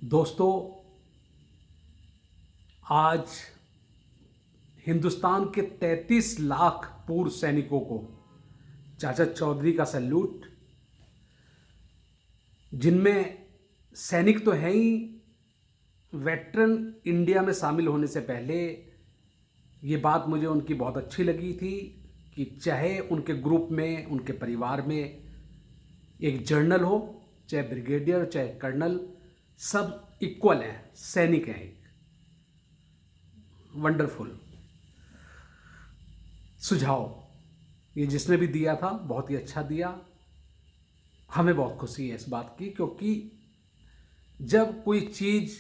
दोस्तों, आज हिंदुस्तान के 33 लाख पूर्व सैनिकों को चाचा चौधरी का सैल्यूट। जिनमें सैनिक तो हैं ही, वेटरन इंडिया में शामिल होने से पहले ये बात मुझे उनकी बहुत अच्छी लगी थी कि चाहे उनके ग्रुप में, उनके परिवार में एक जनरल हो, चाहे ब्रिगेडियर, चाहे कर्नल, सब इक्वल हैं, सैनिक हैं। एक वंडरफुल सुझाव ये जिसने भी दिया था, बहुत ही अच्छा दिया। हमें बहुत खुशी है इस बात की, क्योंकि जब कोई चीज़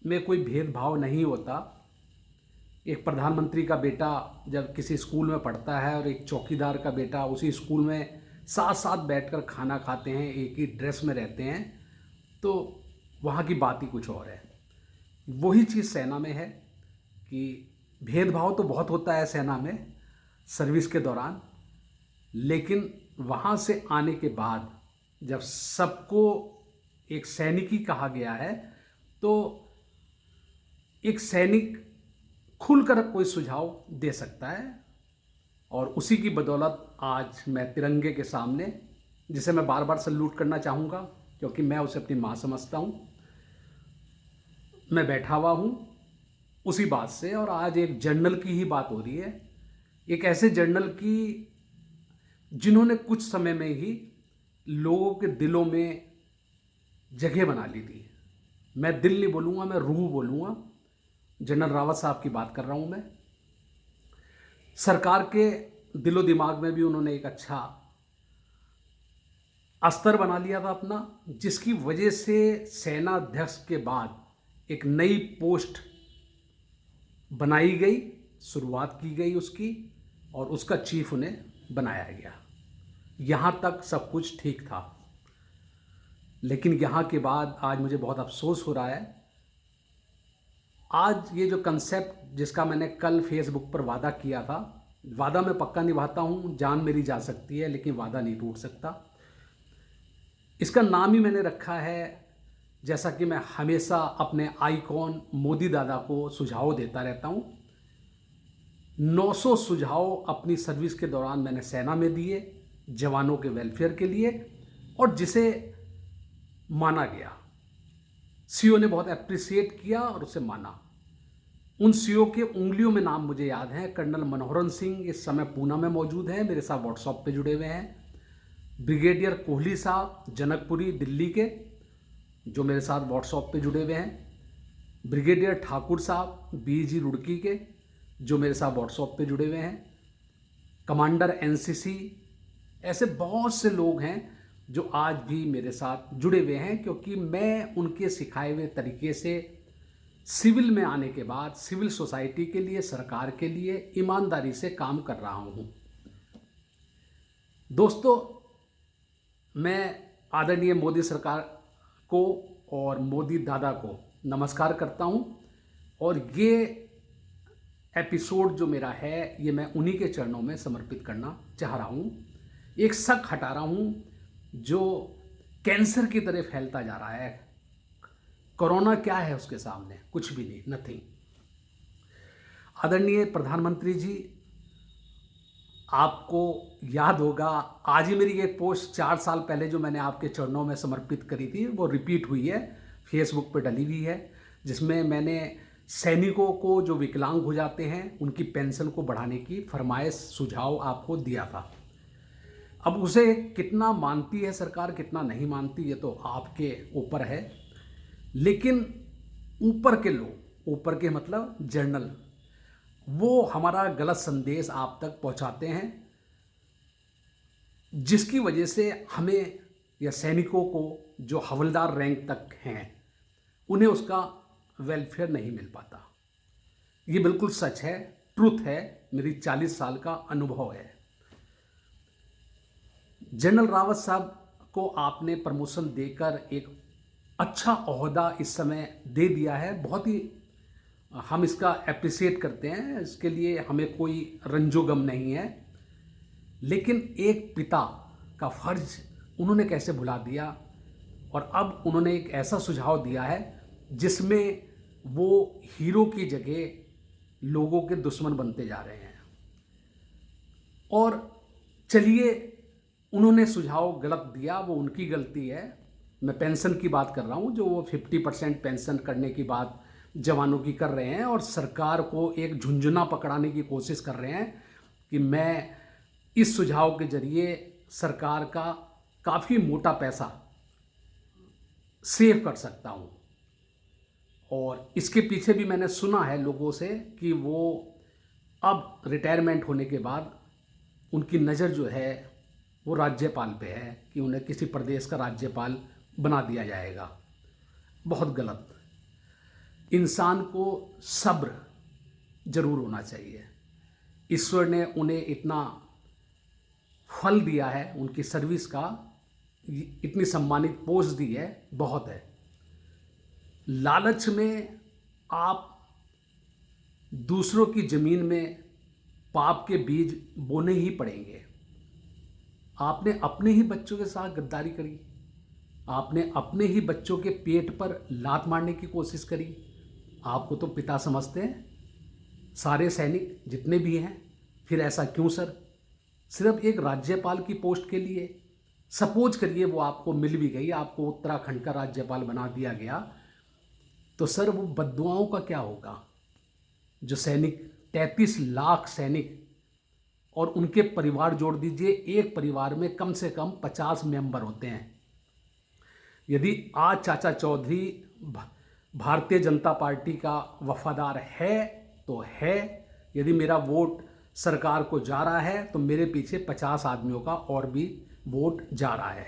में कोई भेदभाव नहीं होता, एक प्रधानमंत्री का बेटा जब किसी स्कूल में पढ़ता है और एक चौकीदार का बेटा उसी स्कूल में साथ साथ बैठकर खाना खाते हैं, एक ही ड्रेस में रहते हैं, तो वहाँ की बात ही कुछ और है। वही चीज़ सेना में है कि भेदभाव तो बहुत होता है सेना में सर्विस के दौरान, लेकिन वहाँ से आने के बाद जब सबको एक सैनिक ही कहा गया है, तो एक सैनिक खुलकर कोई सुझाव दे सकता है। और उसी की बदौलत आज मैं तिरंगे के सामने, जिसे मैं बार बार सल्यूट करना चाहूँगा क्योंकि मैं उसे अपनी माँ समझता हूँ, मैं बैठा हुआ हूँ उसी बात से। और आज एक जनरल की ही बात हो रही है, एक ऐसे जनरल की जिन्होंने कुछ समय में ही लोगों के दिलों में जगह बना ली थी। मैं दिल नहीं बोलूँगा, मैं रूह बोलूँगा। जनरल रावत साहब की बात कर रहा हूँ मैं। सरकार के दिलो दिमाग में भी उन्होंने एक अच्छा अस्तर बना लिया था अपना, जिसकी वजह से सेना अध्यक्ष के बाद एक नई पोस्ट बनाई गई, शुरुआत की गई उसकी, और उसका चीफ उन्हें बनाया गया। यहाँ तक सब कुछ ठीक था, लेकिन यहाँ के बाद आज मुझे बहुत अफसोस हो रहा है। आज ये जो कंसेप्ट जिसका मैंने कल फेसबुक पर वादा किया था, वादा मैं पक्का निभाता हूँ, जान मेरी जा सकती है लेकिन वादा नहीं टूट सकता। इसका नाम ही मैंने रखा है, जैसा कि मैं हमेशा अपने आइकॉन मोदी दादा को सुझाव देता रहता हूँ। 900 सुझाव अपनी सर्विस के दौरान मैंने सेना में दिए, जवानों के वेलफेयर के लिए, और जिसे माना गया। सीओ ने बहुत अप्रिशिएट किया और उसे माना। उन सीओ के उंगलियों में नाम मुझे याद हैं। कर्नल मनोहरन सिंह इस समय पूना में मौजूद हैं, मेरे साथ व्हाट्सएप पे जुड़े हुए हैं। ब्रिगेडियर कोहली साहब जनकपुरी दिल्ली के, जो मेरे साथ व्हाट्सएप पे जुड़े हुए हैं। ब्रिगेडियर ठाकुर साहब बीजी रुड़की के, जो मेरे साथ व्हाट्सएप पे जुड़े हुए हैं। कमांडर एनसीसी, ऐसे बहुत से लोग हैं जो आज भी मेरे साथ जुड़े हुए हैं, क्योंकि मैं उनके सिखाए हुए तरीके से सिविल में आने के बाद सिविल सोसाइटी के लिए, सरकार के लिए ईमानदारी से काम कर रहा हूँ। दोस्तों, मैं आदरणीय मोदी सरकार को और मोदी दादा को नमस्कार करता हूँ, और ये एपिसोड जो मेरा है ये मैं उन्हीं के चरणों में समर्पित करना चाह रहा हूँ। एक शक हटा रहा हूँ जो कैंसर की तरह फैलता जा रहा है। कोरोना क्या है उसके सामने? कुछ भी नहीं, नथिंग। आदरणीय प्रधानमंत्री जी, आपको याद होगा, आज ही मेरी एक पोस्ट 4 साल पहले जो मैंने आपके चरणों में समर्पित करी थी, वो रिपीट हुई है, फेसबुक पर डली हुई है, जिसमें मैंने सैनिकों को जो विकलांग हो जाते हैं उनकी पेंशन को बढ़ाने की फरमाइश, सुझाव आपको दिया था। अब उसे कितना मानती है सरकार, कितना नहीं मानती, ये तो आपके ऊपर है। लेकिन ऊपर के लोग, ऊपर के मतलब जनरल, वो हमारा गलत संदेश आप तक पहुंचाते हैं, जिसकी वजह से हमें या सैनिकों को जो हवलदार रैंक तक हैं उन्हें उसका वेलफेयर नहीं मिल पाता। ये बिल्कुल सच है, ट्रुथ है, मेरी 40 साल का अनुभव है। जनरल रावत साहब को आपने प्रमोशन देकर एक अच्छा ओहदा इस समय दे दिया है, बहुत ही हम इसका अप्रिशिएट करते हैं, इसके लिए हमें कोई रंजो गम नहीं है। लेकिन एक पिता का फर्ज उन्होंने कैसे भुला दिया, और अब उन्होंने एक ऐसा सुझाव दिया है जिसमें वो हीरो की जगह लोगों के दुश्मन बनते जा रहे हैं। और चलिए, उन्होंने सुझाव गलत दिया, वो उनकी गलती है। मैं पेंशन की बात कर रहा हूँ, जो वो 50% पेंशन करने की बात जवानों की कर रहे हैं और सरकार को एक झुंझुना पकड़ाने की कोशिश कर रहे हैं कि मैं इस सुझाव के जरिए सरकार का काफ़ी मोटा पैसा सेव कर सकता हूँ। और इसके पीछे भी मैंने सुना है लोगों से कि वो अब रिटायरमेंट होने के बाद उनकी नज़र जो है वो राज्यपाल पे है कि उन्हें किसी प्रदेश का राज्यपाल बना दिया जाएगा। बहुत गलत। इंसान को सब्र जरूर होना चाहिए। ईश्वर ने उन्हें इतना फल दिया है उनकी सर्विस का, इतनी सम्मानित पोस्ट दी है, बहुत है। लालच में आप दूसरों की ज़मीन में पाप के बीज बोने ही पड़ेंगे। आपने अपने ही बच्चों के साथ गद्दारी करी, आपने अपने ही बच्चों के पेट पर लात मारने की कोशिश करी। आपको तो पिता समझते हैं सारे सैनिक जितने भी हैं, फिर ऐसा क्यों सर? सिर्फ एक राज्यपाल की पोस्ट के लिए? सपोज करिए वो आपको मिल भी गई, आपको उत्तराखंड का राज्यपाल बना दिया गया, तो सर वो बद्दुआओं का क्या होगा? जो सैनिक 33 लाख सैनिक और उनके परिवार जोड़ दीजिए, एक परिवार में कम से कम 50 मेंबर होते हैं। यदि आज चाचा चौधरी भारतीय जनता पार्टी का वफादार है तो है, यदि मेरा वोट सरकार को जा रहा है तो मेरे पीछे 50 आदमियों का और भी वोट जा रहा है।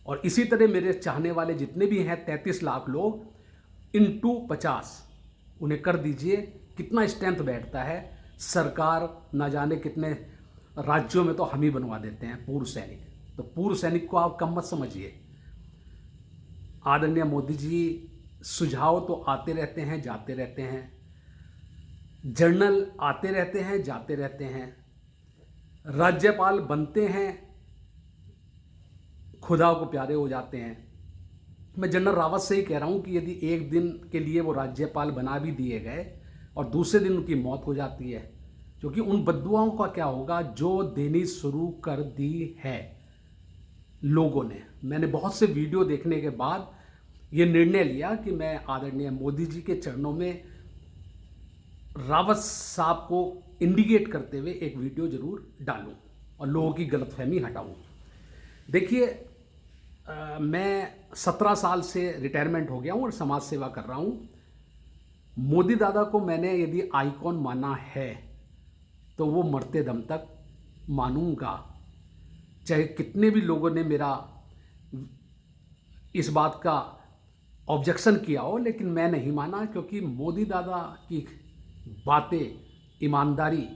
और इसी तरह मेरे चाहने वाले जितने भी हैं 33 लाख लोग इंटू 50 उन्हें कर दीजिए, कितना स्ट्रेंथ बैठता है। सरकार ना जाने कितने राज्यों में तो हम ही बनवा देते हैं पूर्व सैनिक। तो पूर्व सैनिक को आप कम मत समझिए। आदरणीय मोदी जी, सुझाव तो आते रहते हैं जाते रहते हैं, जर्नल आते रहते हैं जाते रहते हैं, राज्यपाल बनते हैं, खुदा को प्यारे हो जाते हैं। मैं जनरल रावत से ही कह रहा हूं कि यदि एक दिन के लिए वो राज्यपाल बना भी दिए गए और दूसरे दिन उनकी मौत हो जाती है, क्योंकि उन बद्दुआओं का क्या होगा जो देनी शुरू कर दी है लोगों ने। मैंने बहुत से वीडियो देखने के बाद ये निर्णय लिया कि मैं आदरणीय मोदी जी के चरणों में रावत साहब को इंडिकेट करते हुए एक वीडियो जरूर डालूं और लोगों की गलतफहमी हटाऊं। देखिए, मैं 17 साल से रिटायरमेंट हो गया हूं और समाज सेवा कर रहा हूं। मोदी दादा को मैंने यदि आइकॉन माना है तो वो मरते दम तक मानूंगा, चाहे कितने भी लोगों ने मेरा इस बात का ऑब्जेक्शन किया हो, लेकिन मैं नहीं माना, क्योंकि मोदी दादा की बातें, ईमानदारी,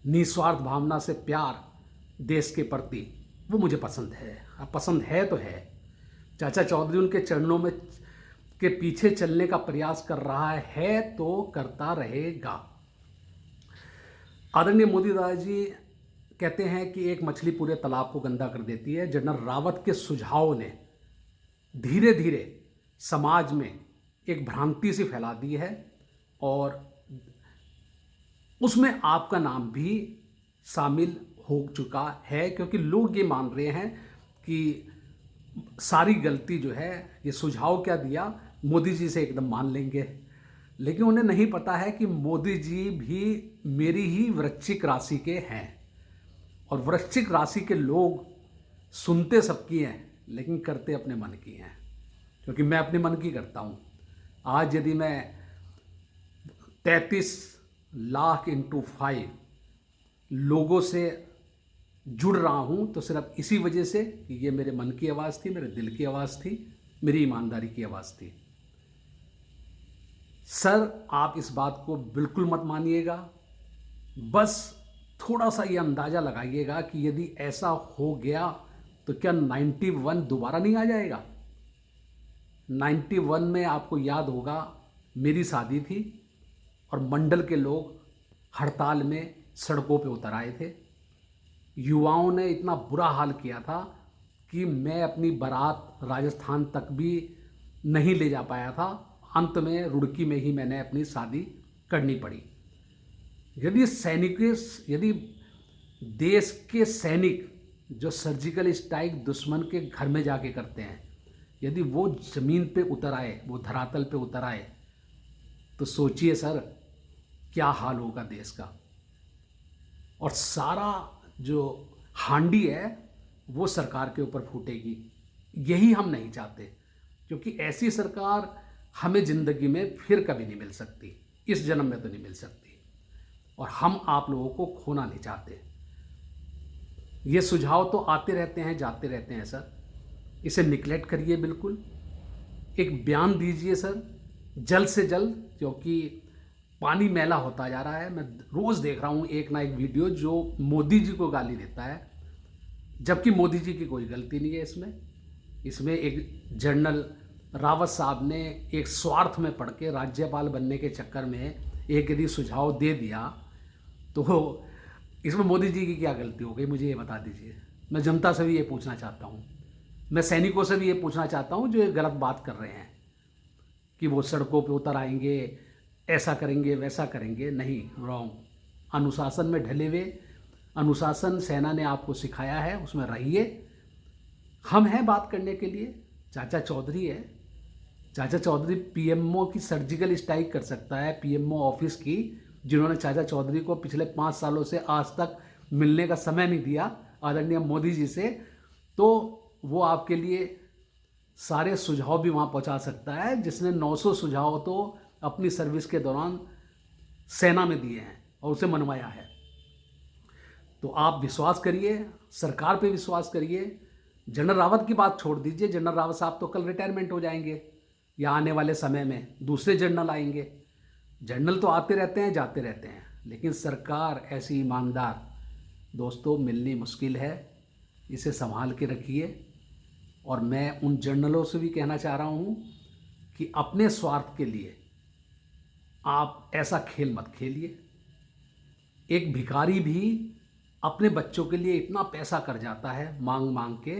निस्वार्थ भावना से प्यार देश के प्रति, वो मुझे पसंद है। अब पसंद है तो है। चाचा चौधरी उनके चरणों में के पीछे चलने का प्रयास कर रहा है तो करता रहेगा। आदरणीय मोदी दादा जी कहते हैं कि एक मछली पूरे तालाब को गंदा कर देती है। जनरल रावत के सुझाव ने धीरे धीरे समाज में एक भ्रांति सी फैला दी है और उसमें आपका नाम भी शामिल हो चुका है, क्योंकि लोग ये मान रहे हैं कि सारी गलती जो है, ये सुझाव क्या दिया, मोदी जी से एकदम मान लेंगे। लेकिन उन्हें नहीं पता है कि मोदी जी भी मेरी ही वृश्चिक राशि के हैं और वृश्चिक राशि के लोग सुनते सबकी हैं लेकिन करते अपने मन की हैं, क्योंकि मैं अपने मन की करता हूँ। आज यदि मैं 33 लाख इंटू 5 लोगों से जुड़ रहा हूँ तो सिर्फ इसी वजह से कि ये मेरे मन की आवाज़ थी, मेरे दिल की आवाज़ थी, मेरी ईमानदारी की आवाज़ थी। सर, आप इस बात को बिल्कुल मत मानिएगा। बस थोड़ा सा ये अंदाज़ा लगाइएगा कि यदि ऐसा हो गया तो क्या 91 दोबारा नहीं आ जाएगा। 91 में आपको याद होगा मेरी शादी थी और मंडल के लोग हड़ताल में सड़कों पे उतर आए थे। युवाओं ने इतना बुरा हाल किया था कि मैं अपनी बारात राजस्थान तक भी नहीं ले जा पाया था। अंत में रुड़की में ही मैंने अपनी शादी करनी पड़ी। यदि देश के सैनिक जो सर्जिकल स्ट्राइक दुश्मन के घर में जाके करते हैं, यदि वो ज़मीन पे उतर आए, वो धरातल पे उतर आए, तो सोचिए सर क्या हाल होगा देश का। और सारा जो हांडी है वो सरकार के ऊपर फूटेगी। यही हम नहीं चाहते, क्योंकि ऐसी सरकार हमें ज़िंदगी में फिर कभी नहीं मिल सकती, इस जन्म में तो नहीं मिल सकती, और हम आप लोगों को खोना नहीं चाहते। ये सुझाव तो आते रहते हैं, जाते रहते हैं सर, इसे निगलेक्ट करिए बिल्कुल। एक बयान दीजिए सर जल्द से जल्द, क्योंकि पानी मैला होता जा रहा है। मैं रोज़ देख रहा हूँ एक ना एक वीडियो जो मोदी जी को गाली देता है, जबकि मोदी जी की कोई गलती नहीं है इसमें एक जनरल रावत साहब ने एक स्वार्थ में पड़ के राज्यपाल बनने के चक्कर में एक यदि सुझाव दे दिया, तो इसमें मोदी जी की क्या गलती हो गई, मुझे ये बता दीजिए। मैं जनता से भी ये पूछना चाहता हूँ, मैं सैनिकों से भी ये पूछना चाहता हूँ जो ये गलत बात कर रहे हैं कि वो सड़कों पे उतर आएंगे, ऐसा करेंगे, वैसा करेंगे। नहीं, रॉन्ग। अनुशासन में ढले हुए, अनुशासन सेना ने आपको सिखाया है, उसमें रहिए। हम हैं बात करने के लिए, चाचा चौधरी है। चाचा चौधरी पीएमओ की सर्जिकल स्ट्राइक कर सकता है, पीएमओ ऑफिस की, जिन्होंने चाचा चौधरी को पिछले 5 सालों से आज तक मिलने का समय नहीं दिया आदरणीय मोदी जी से, तो वो आपके लिए सारे सुझाव भी वहाँ पहुँचा सकता है, जिसने 900 सुझाव तो अपनी सर्विस के दौरान सेना में दिए हैं और उसे मनवाया है। तो आप विश्वास करिए, सरकार पे विश्वास करिए। जनरल रावत की बात छोड़ दीजिए, जनरल रावत साहब तो कल रिटायरमेंट हो जाएंगे या आने वाले समय में दूसरे जनरल आएंगे। जनरल तो आते रहते हैं, जाते रहते हैं, लेकिन सरकार ऐसी ईमानदार दोस्तों मिलनी मुश्किल है। इसे संभाल के रखिए। और मैं उन जनरलों से भी कहना चाह रहा हूँ कि अपने स्वार्थ के लिए आप ऐसा खेल मत खेलिए। एक भिखारी भी अपने बच्चों के लिए इतना पैसा कर जाता है मांग मांग के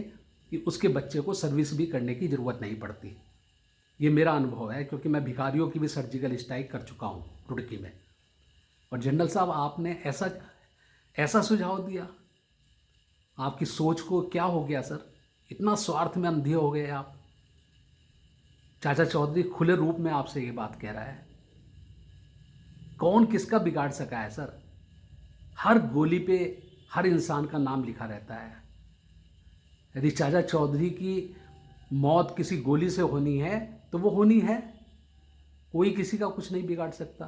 कि उसके बच्चे को सर्विस भी करने की ज़रूरत नहीं पड़ती। ये मेरा अनुभव है, क्योंकि मैं भिखारियों की भी सर्जिकल स्ट्राइक कर चुका हूँ रुड़की में। और जनरल साहब आपने ऐसा सुझाव दिया, आपकी सोच को क्या हो गया सर? इतना स्वार्थ में अंधे हो गए आप। चाचा चौधरी खुले रूप में आपसे ये बात कह रहा है। कौन किसका बिगाड़ सका है सर? हर गोली पे हर इंसान का नाम लिखा रहता है। यदि चाचा चौधरी की मौत किसी गोली से होनी है तो वो होनी है, कोई किसी का कुछ नहीं बिगाड़ सकता।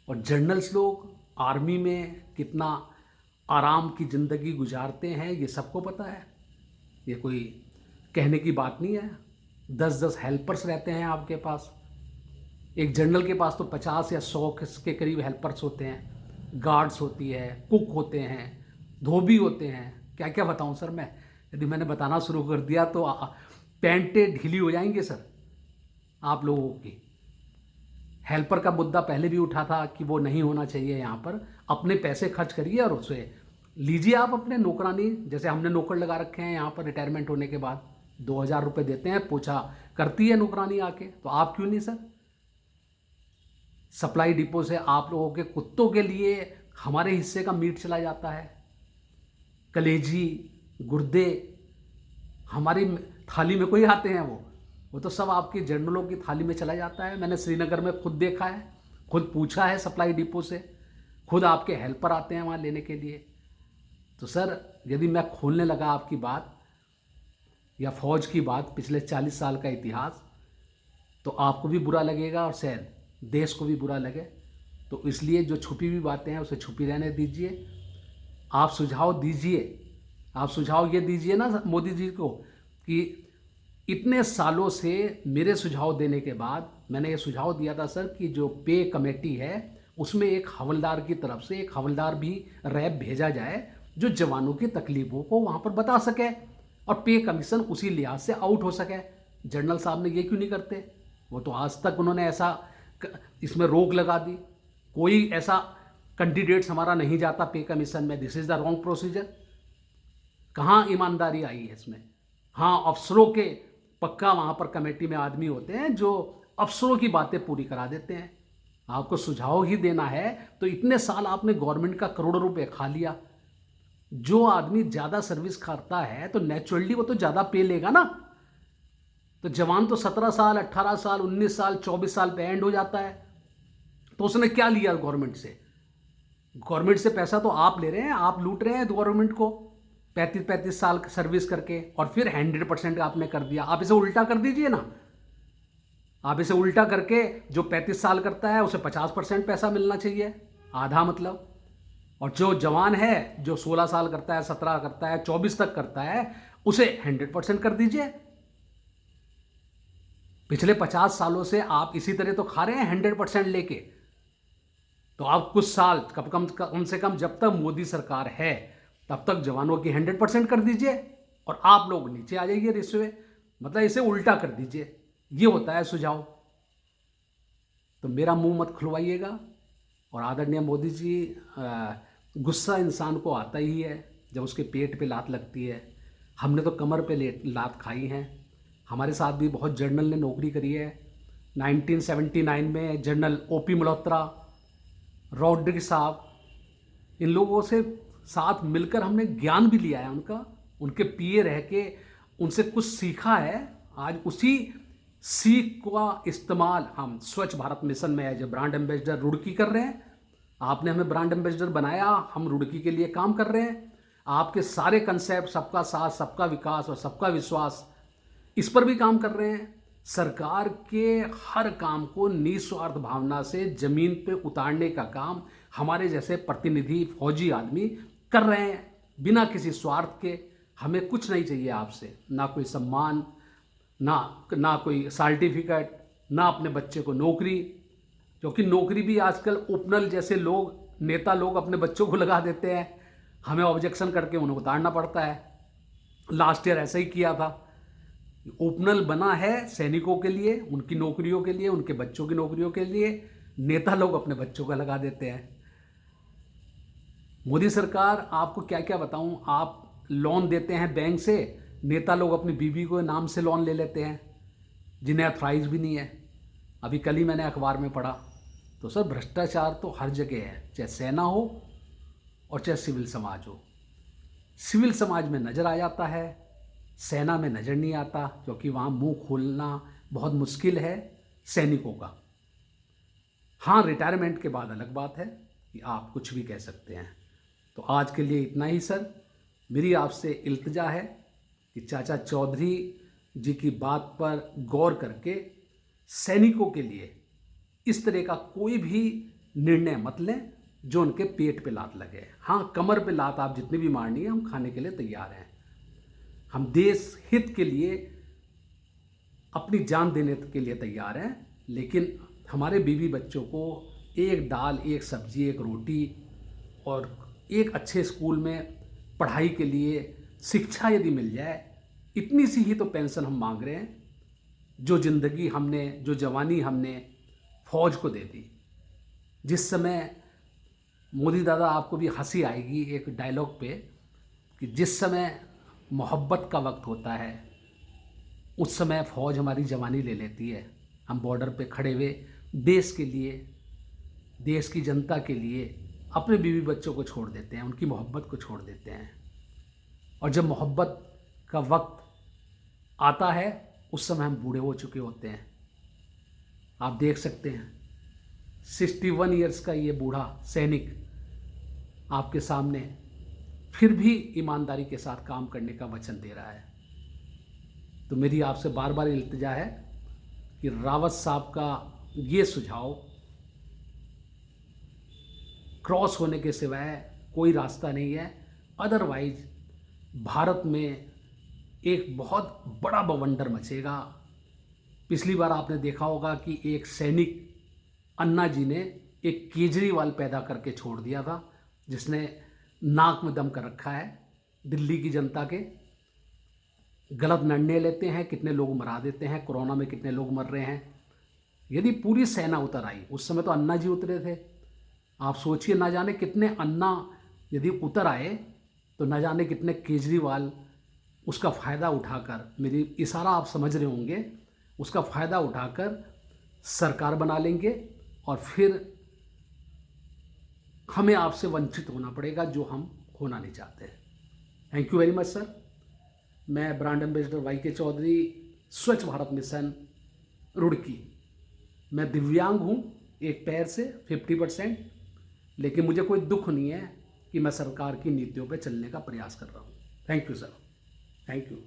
और जनरल्स लोग आर्मी में कितना आराम की ज़िंदगी गुजारते हैं ये सबको पता है, ये कोई कहने की बात नहीं है। 10-10 हेल्पर्स रहते हैं आपके पास। एक जनरल के पास तो 50 या 100 के करीब हेल्पर्स होते हैं, गार्ड्स होती है, कुक होते हैं, धोबी होते हैं। क्या क्या बताऊं सर मैं? यदि मैंने बताना शुरू कर दिया तो पैंटें ढीली हो जाएंगे सर आप लोगों की। हेल्पर का मुद्दा पहले भी उठा था कि वो नहीं होना चाहिए यहाँ पर। अपने पैसे खर्च करिए और उसे लीजिए आप अपने नौकरानी, जैसे हमने नौकर लगा रखे हैं यहाँ पर रिटायरमेंट होने के बाद 2000 रुपये देते हैं, पोछा करती है नौकरानी आके, तो आप क्यों नहीं सर? सप्लाई डिपो से आप लोगों के कुत्तों के लिए हमारे हिस्से का मीट चला जाता है, कलेजी, गुर्दे हमारी थाली में कोई आते हैं वो तो सब आपकी जनरलों की थाली में चला जाता है। मैंने श्रीनगर में खुद देखा है, खुद पूछा है सप्लाई डिपो से, खुद आपके हेल्पर आते हैं वहाँ लेने के लिए। तो सर यदि मैं खोलने लगा आपकी बात या फौज की बात, पिछले 40 साल का इतिहास, तो आपको भी बुरा लगेगा और शायद देश को भी बुरा लगे। तो इसलिए जो छुपी हुई बातें हैं उसे छुपी रहने दीजिए। आप सुझाव दीजिए, आप सुझाव ये दीजिए ना मोदी जी को कि इतने सालों से मेरे सुझाव देने के बाद मैंने ये सुझाव दिया था सर कि जो पे कमेटी है उसमें एक हवलदार की तरफ से एक हवलदार भी रैब भेजा जाए जो जवानों की तकलीफ़ों को वहाँ पर बता सके और पे कमीशन उसी लिहाज से आउट हो सके। जनरल साहब ने ये क्यों नहीं करते? वो तो आज तक उन्होंने ऐसा इसमें रोक लगा दी, कोई ऐसा कैंडिडेट्स हमारा नहीं जाता पे कमीशन में। This is the wrong procedure. कहाँ ईमानदारी आई है इसमें? हाँ, अफसरों के पक्का वहाँ पर कमेटी में आदमी होते हैं जो अफसरों की बातें पूरी करा देते हैं। आपको सुझाव ही देना है तो इतने साल आपने गवर्नमेंट का करोड़ों रुपए खा लिया। जो आदमी ज़्यादा सर्विस करता है तो नेचुरली वो तो ज़्यादा पे लेगा ना। तो जवान तो 17 साल, 18 साल, 19 साल, 24 साल पे एंड हो जाता है। तो उसने क्या लिया गवर्नमेंट से? गवर्नमेंट से पैसा तो आप ले रहे हैं, आप लूट रहे हैं गवर्नमेंट को 35-35 साल सर्विस करके, और फिर 100% आपने कर दिया। आप इसे उल्टा कर दीजिए ना। आप इसे उल्टा करके जो 35 साल करता है उसे 50% पैसा मिलना चाहिए, आधा मतलब। और जो जवान है, जो 16 साल करता है, 17 करता है, 24 तक करता है, उसे 100% कर दीजिए। पिछले 50 सालों से आप इसी तरह तो खा रहे हैं 100% लेके। तो आप कुछ साल कम से कम जब तक मोदी सरकार है तब तक जवानों की 100% कर दीजिए और आप लोग नीचे आ जाइए रिश्वे, मतलब इसे उल्टा कर दीजिए। ये होता है सुझाव। तो मेरा मुंह मत खुलवाइएगा। और आदरणीय मोदी जी, गुस्सा इंसान को आता ही है जब उसके पेट पे लात लगती है। हमने तो कमर पे लात खाई हैं। हमारे साथ भी बहुत जनरल ने नौकरी करी है। 1979 में जनरल ओपी मल्होत्रा, रॉड्रिक साहब, इन लोगों से साथ मिलकर हमने ज्ञान भी लिया है उनका, उनके पीए रह के उनसे कुछ सीखा है। आज उसी सीख का इस्तेमाल हम स्वच्छ भारत मिशन में as a brand ambassador Roorkee कर रहे हैं। आपने हमें ब्रांड एम्बेसडर बनाया, हम रुड़की के लिए काम कर रहे हैं। आपके सारे कंसेप्ट, सबका साथ, सबका विकास और सबका विश्वास, इस पर भी काम कर रहे हैं। सरकार के हर काम को निस्वार्थ भावना से जमीन पे उतारने का काम हमारे जैसे प्रतिनिधि फौजी आदमी कर रहे हैं, बिना किसी स्वार्थ के। हमें कुछ नहीं चाहिए आपसे, ना कोई सम्मान, ना कोई सर्टिफिकेट, ना अपने बच्चे को नौकरी। क्योंकि नौकरी भी आजकल उपनल जैसे लोग, नेता लोग अपने बच्चों को लगा देते हैं, हमें ऑब्जेक्शन करके उन्हें उतारना पड़ता है। लास्ट ईयर ऐसा ही किया था। उपनल बना है सैनिकों के लिए, उनकी नौकरियों के लिए, उनके बच्चों की नौकरियों के लिए, नेता लोग अपने बच्चों का लगा देते हैं। मोदी सरकार, आपको क्या क्या बताऊं, आप लोन देते हैं बैंक से, नेता लोग अपनी बीवी को नाम से लोन ले लेते हैं जिन्हें अथराइज भी नहीं है। अभी कल ही मैंने अखबार में पढ़ा। तो सर, भ्रष्टाचार तो हर जगह है, चाहे सेना हो और चाहे सिविल समाज हो। सिविल समाज में नज़र आ जाता है, सेना में नज़र नहीं आता, क्योंकि वहाँ मुंह खोलना बहुत मुश्किल है सैनिकों का। हाँ, रिटायरमेंट के बाद अलग बात है कि आप कुछ भी कह सकते हैं। तो आज के लिए इतना ही सर। मेरी आपसे इल्तिजा है कि चाचा चौधरी जी की बात पर गौर करके सैनिकों के लिए इस तरह का कोई भी निर्णय मत लें जो उनके पेट पे लात लगे। हाँ, कमर पे लात आप जितनी भी मारनी है, हम खाने के लिए तैयार हैं। हम देश हित के लिए अपनी जान देने के लिए तैयार हैं, लेकिन हमारे बीवी बच्चों को एक दाल, एक सब्जी, एक रोटी और एक अच्छे स्कूल में पढ़ाई के लिए शिक्षा यदि मिल जाए, इतनी सी ही तो पेंशन हम मांग रहे हैं। जो ज़िंदगी हमने, जो जवानी हमने फौज को दे दी। जिस समय, मोदी दादा आपको भी हंसी आएगी एक डायलॉग पे, कि जिस समय मोहब्बत का वक्त होता है उस समय फ़ौज हमारी जवानी ले लेती है। हम बॉर्डर पे खड़े हुए देश के लिए, देश की जनता के लिए अपने बीवी बच्चों को छोड़ देते हैं, उनकी मोहब्बत को छोड़ देते हैं। और जब मोहब्बत का वक्त आता है उस समय हम बूढ़े हो चुके होते हैं। आप देख सकते हैं 61 ईयर्स का ये बूढ़ा सैनिक आपके सामने फिर भी ईमानदारी के साथ काम करने का वचन दे रहा है। तो मेरी आपसे बार बार इल्तिजा है कि रावत साहब का ये सुझाव क्रॉस होने के सिवाय कोई रास्ता नहीं है। अदरवाइज भारत में एक बहुत बड़ा बवंडर मचेगा। पिछली बार आपने देखा होगा कि एक सैनिक, अन्ना जी ने एक केजरीवाल पैदा करके छोड़ दिया था, जिसने नाक में दम कर रखा है दिल्ली की जनता के। गलत निर्णय लेते हैं, कितने लोग मरा देते हैं, कोरोना में कितने लोग मर रहे हैं। यदि पूरी सेना उतर आई, उस समय तो अन्ना जी उतरे थे, आप सोचिए ना जाने कितने अन्ना यदि उतर आए तो ना जाने कितने केजरीवाल उसका फ़ायदा उठाकर, मेरी इशारा आप समझ रहे होंगे, उसका फ़ायदा उठाकर सरकार बना लेंगे और फिर हमें आपसे वंचित होना पड़ेगा, जो हम होना नहीं चाहते। Thank you very much sir. मैं ब्रांड एम्बेसडर वाई के चौधरी, स्वच्छ भारत मिशन रुड़की। मैं दिव्यांग हूँ एक पैर से 50%, लेकिन मुझे कोई दुख नहीं है कि मैं सरकार की नीतियों पर चलने का प्रयास कर रहा हूँ। Thank you sir, thank you.